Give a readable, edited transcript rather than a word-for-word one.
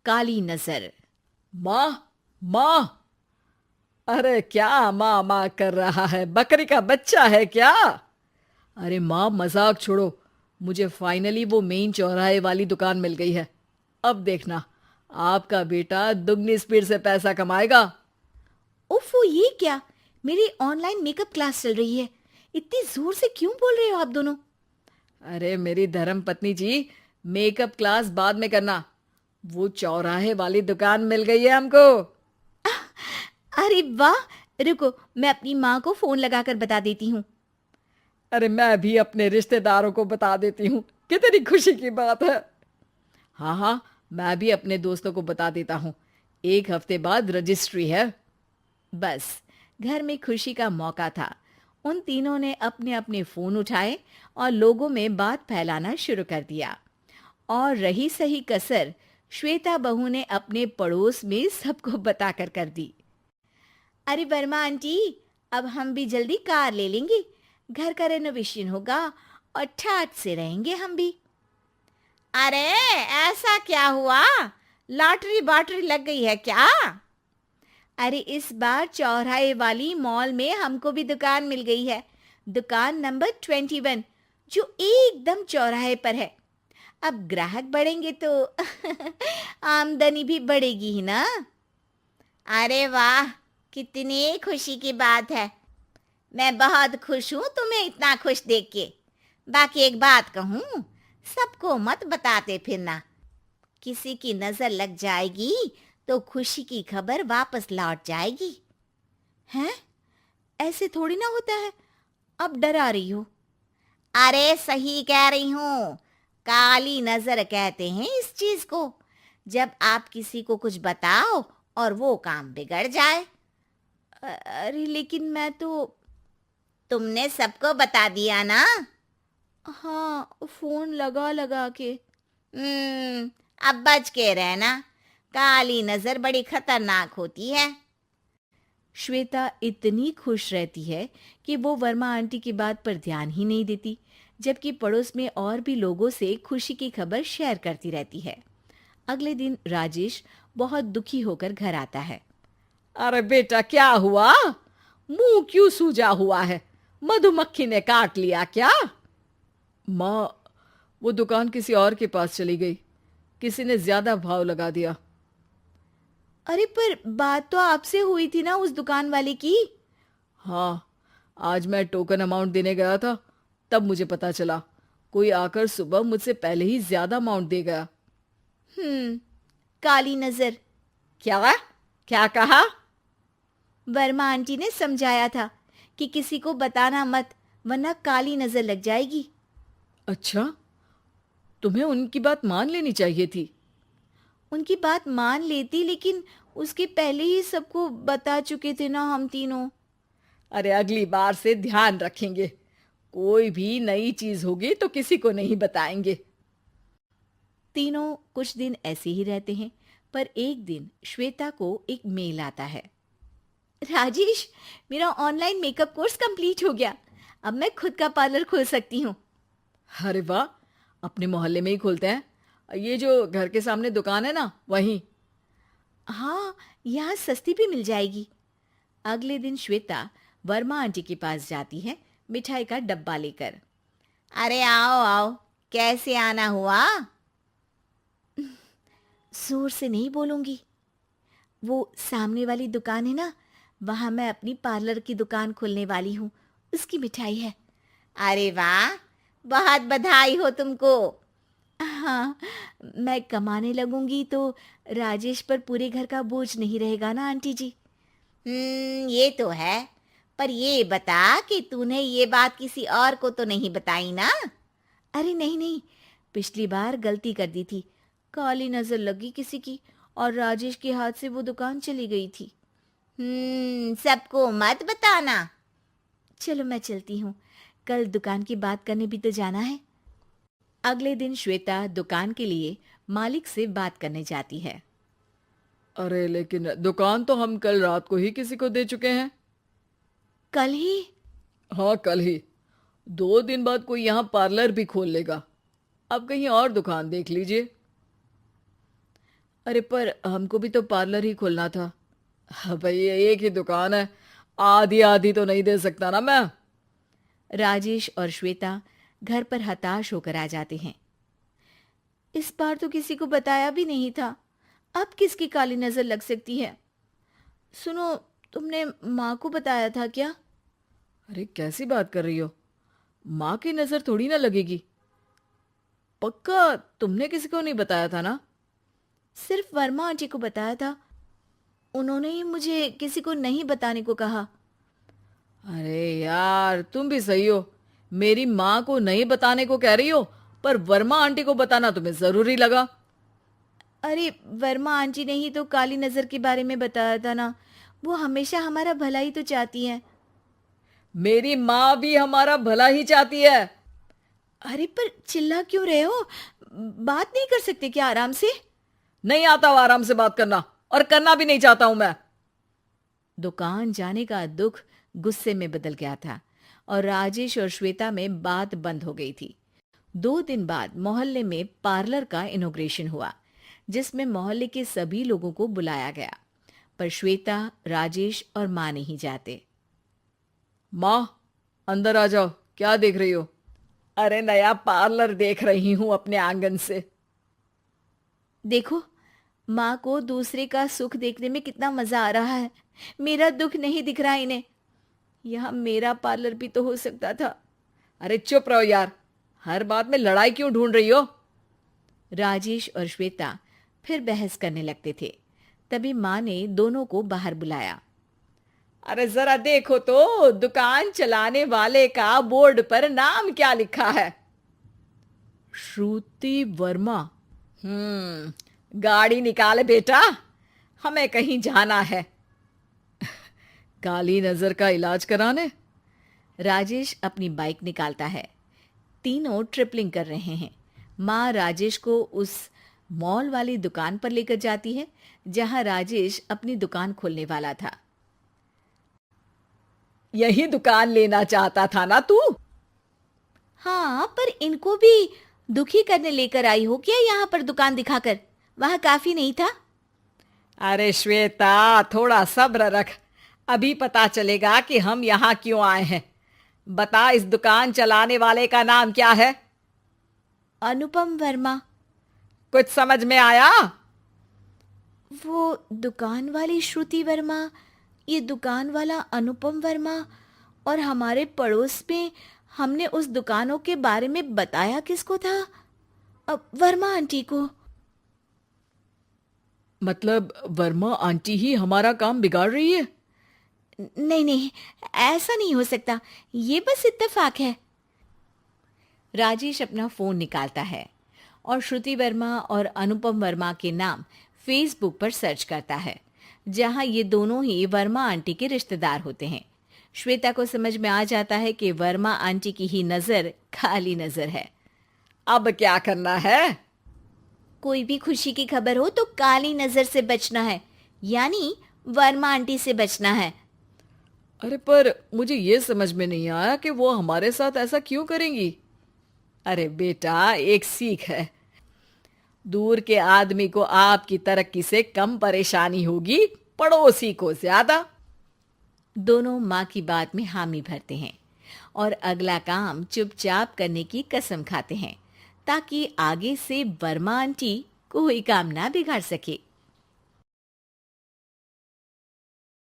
काली नजर। माँ, माँ। अरे क्या माँ माँ कर रहा है? बकरी का बच्चा है क्या? अरे माँ, मजाक छोड़ो। मुझे फाइनली वो मेन चौराहे वाली दुकान मिल गई है। अब देखना, आपका बेटा दुगनी स्पीड से पैसा कमाएगा। ओफो, ये क्या? मेरी ऑनलाइन मेकअप क्लास चल रही है। इतनी जोर से क्यों बोल रहे हो आप दोनों? अरे मेरी धर्म पत्नी जी, मेकअप क्लास बाद में करना। वो चौराहे वाली दुकान मिल गई है हमको। अरे वाह! रुको, मैं अपनी माँ को फोन लगाकर बता देती हूँ। अरे मैं भी अपने रिश्तेदारों को बता देती हूँ। कितनी खुशी की बात है। हाँ हाँ, मैं भी अपने दोस्तों को बता देता हूँ। 1 हफ्ते बाद रजिस्ट्री है। बस, घर में खुशी का मौका था। उन तीनों ने अपने अपने फोन उठाए और लोगों में बात फैलाना शुरू कर दिया। और रही सही कसर, श्वेता बहू ने अपने पड़ोस में सबको बताकर कर दी। अरे वर्मा आंटी, अब हम भी जल्दी कार ले लेंगे। घर का रेनोवेशन होगा और ठाट से रहेंगे हम भी। अरे, ऐसा क्या हुआ? लॉटरी बाटरी लग गई है क्या? अरे, इस बार चौराहे वाली मॉल में हमको भी दुकान मिल गई है। दुकान नंबर 21, जो एकदम चौराहे पर है। अब ग्राहक बढ़ेंगे तो आमदनी भी बढ़ेगी ही ना। अरे वाह, कितनी खुशी की बात है। मैं बहुत खुश हूँ तुम्हें इतना खुश देख के। बाकी एक बात कहूँ, सबको मत बताते फिरना। किसी की नजर लग जाएगी तो खुशी की खबर वापस लौट जाएगी। हैं? ऐसे थोड़ी ना होता है। अब डरा रही हो। अरे सही कह रही हूँ। काली नजर कहते हैं इस चीज को, जब आप किसी को कुछ बताओ और वो काम बिगड़ जाए। अरे लेकिन मैं तो। तुमने सबको बता दिया ना? हाँ, फोन लगा लगा के। अब बच के रहना। काली नजर बड़ी खतरनाक होती है। श्वेता इतनी खुश रहती है कि वो वर्मा आंटी की बात पर ध्यान ही नहीं देती, जबकि पड़ोस में और भी लोगों से खुशी की खबर शेयर करती रहती है। अगले दिन राजेश बहुत दुखी होकर घर आता है। अरे बेटा, क्या हुआ? मुंह क्यों सूजा हुआ है? मधुमक्खी ने काट लिया क्या? माँ, वो दुकान किसी और के पास चली गई। किसी ने ज्यादा भाव लगा दिया। अरे पर बात तो आपसे हुई थी ना उस दुकान वाले की। हाँ, आज मैं टोकन अमाउंट देने गया था, तब मुझे पता चला। कोई आकर सुबह मुझसे पहले ही ज्यादा अमाउंट दे गया। हम्म, काली नजर। क्या? क्या कहा? वर्मा आंटी ने समझाया था कि किसी को बताना मत, वरना काली नजर लग जाएगी। अच्छा, तुम्हें उनकी बात मान लेनी चाहिए थी। उनकी बात मान लेती, लेकिन उसके पहले ही सबको बता चुके थे ना हम तीनों। अरे अगली बार से ध्यान रखेंगे। कोई भी नई चीज होगी तो किसी को नहीं बताएंगे। तीनों कुछ दिन ऐसे ही रहते हैं, पर एक दिन श्वेता को एक मेल आता है। राजेश, मेरा ऑनलाइन मेकअप कोर्स कंप्लीट हो गया। अब मैं खुद का पार्लर खोल सकती हूँ। अरे वाह, अपने मोहल्ले में ही खोलते हैं। ये जो घर के सामने दुकान है ना, वहीं। हाँ, यहाँ सस्ती भी मिल जाएगी। अगले दिन श्वेता वर्मा आंटी के पास जाती है, मिठाई का डब्बा लेकर। अरे आओ आओ, कैसे आना हुआ? जोर से नहीं बोलूंगी। वो सामने वाली दुकान है ना, वहां मैं अपनी पार्लर की दुकान खोलने वाली हूँ। उसकी मिठाई है। अरे वाह, बहुत बधाई हो तुमको। हाँ, मैं कमाने लगूंगी तो राजेश पर पूरे घर का बोझ नहीं रहेगा ना आंटी जी। ये तो है। पर ये बता कि तूने ये बात किसी और को तो नहीं बताई ना? अरे नहीं नहीं, पिछली बार गलती कर दी थी। काली नजर लगी किसी की और राजेश के हाथ से वो दुकान चली गई थी। सबको मत बताना। चलो मैं चलती हूँ, कल दुकान की बात करने भी तो जाना है। अगले दिन श्वेता दुकान के लिए मालिक से बात करने जाती है। अरे लेकिन दुकान तो हम कल रात को ही किसी को दे चुके हैं। कल ही? हाँ, कल ही। 2 दिन बाद कोई यहाँ पार्लर भी खोल लेगा। अब कहीं और दुकान देख लीजिए। अरे पर हमको भी तो पार्लर ही खोलना था। हाँ भाई, एक ही दुकान है, आधी आधी तो नहीं दे सकता ना मैं। राजेश और श्वेता घर पर हताश होकर आ जाते हैं। इस बार तो किसी को बताया भी नहीं था, अब किसकी काली नजर लग सकती है। सुनो, तुमने माँ को बताया था क्या? अरे कैसी बात कर रही हो, माँ की नजर थोड़ी ना लगेगी। पक्का तुमने किसी को नहीं बताया था ना? सिर्फ वर्मा आंटी को बताया था, उन्होंने ही मुझे किसी को नहीं बताने को कहा। अरे यार, तुम भी सही हो, मेरी माँ को नहीं बताने को कह रही हो, पर वर्मा आंटी को बताना तुम्हें जरूरी लगा। अरे वर्मा आंटी ने ही तो काली नजर के बारे में बताया था ना, वो हमेशा हमारा भला ही तो चाहती हैं। मेरी माँ भी हमारा भला ही चाहती है। अरे पर चिल्ला क्यों रहे हो? बात नहीं कर सकते क्या आराम से? नहीं आता वो आराम से बात करना, और करना भी नहीं चाहता हूं मैं। दुकान जाने का दुख गुस्से में बदल गया था और राजेश और श्वेता में बात बंद हो गई थी। 2 दिन बाद मोहल्ले में पार्लर का इनॉग्रेशन हुआ, जिसमें मोहल्ले के सभी लोगों को बुलाया गया, पर श्वेता, राजेश और माँ नहीं जाते। माँ, अंदर आ जाओ, क्या देख रही हो? अरे नया पार्लर देख रही हूं अपने आंगन से। देखो, माँ को दूसरे का सुख देखने में कितना मजा आ रहा है, मेरा दुख नहीं दिख रहा इन्हें। यहाँ मेरा पार्लर भी तो हो सकता था। अरे चुप रहो यार, हर बात में लड़ाई क्यों ढूंढ रही हो? राजेश और श्वेता फिर बहस करने लगते थे। तभी माँ ने दोनों को बाहर बुलाया। अरे जरा देखो तो, दुकान चलाने वाले का बोर्ड पर नाम क्या लिखा है? श्रुति वर्मा। गाड़ी निकाले बेटा, हमें कहीं जाना है। काली नजर का इलाज कराने? राजेश अपनी बाइक निकालता है। तीनों ट्रिपलिंग कर रहे हैं। माँ राजेश को उस मॉल वाली दुकान पर लेकर जाती है जहां राजेश अपनी दुकान खोलने वाला था। यही दुकान लेना चाहता था ना तू? हाँ, पर इनको भी दुखी करने लेकर आई हो क्या यहाँ पर दुकान दिखाकर? वहां काफी नहीं था? अरे श्वेता, थोड़ा सब्र रख, अभी पता चलेगा कि हम यहाँ क्यों आए हैं। बता, इस दुकान चलाने वाले का नाम क्या है? अनुपम वर्मा। कुछ समझ में आया? वो दुकान वाली श्रुति वर्मा, ये दुकान वाला अनुपम वर्मा, और हमारे पड़ोस में हमने उस दुकानों के बारे में बताया किसको था? अब वर्मा आंटी को। मतलब वर्मा आंटी ही हमारा काम बिगाड़ रही है? नहीं नहीं, ऐसा नहीं हो सकता, ये बस इत्तेफाक है। राजेश अपना फोन निकालता है और श्रुति वर्मा और अनुपम वर्मा के नाम फेसबुक पर सर्च करता है, जहां ये दोनों ही वर्मा आंटी के रिश्तेदार होते हैं। श्वेता को समझ में आ जाता है कि वर्मा आंटी की ही नजर खाली नजर है। अब क्या करना है? कोई भी खुशी की खबर हो तो काली नजर से बचना है, यानी वर्मा आंटी से बचना है। अरे पर मुझे ये समझ में नहीं आया कि वो हमारे साथ ऐसा क्यों करेंगी। अरे बेटा, एक सीख है, दूर के आदमी को आपकी तरक्की से कम परेशानी होगी, पड़ोसी को ज्यादा। दोनों माँ की बात में हामी भरते हैं और अगला काम चुपचाप करने की कसम खाते हैं, ताकि आगे से वर्मा आंटी कोई काम ना बिगाड़ सके।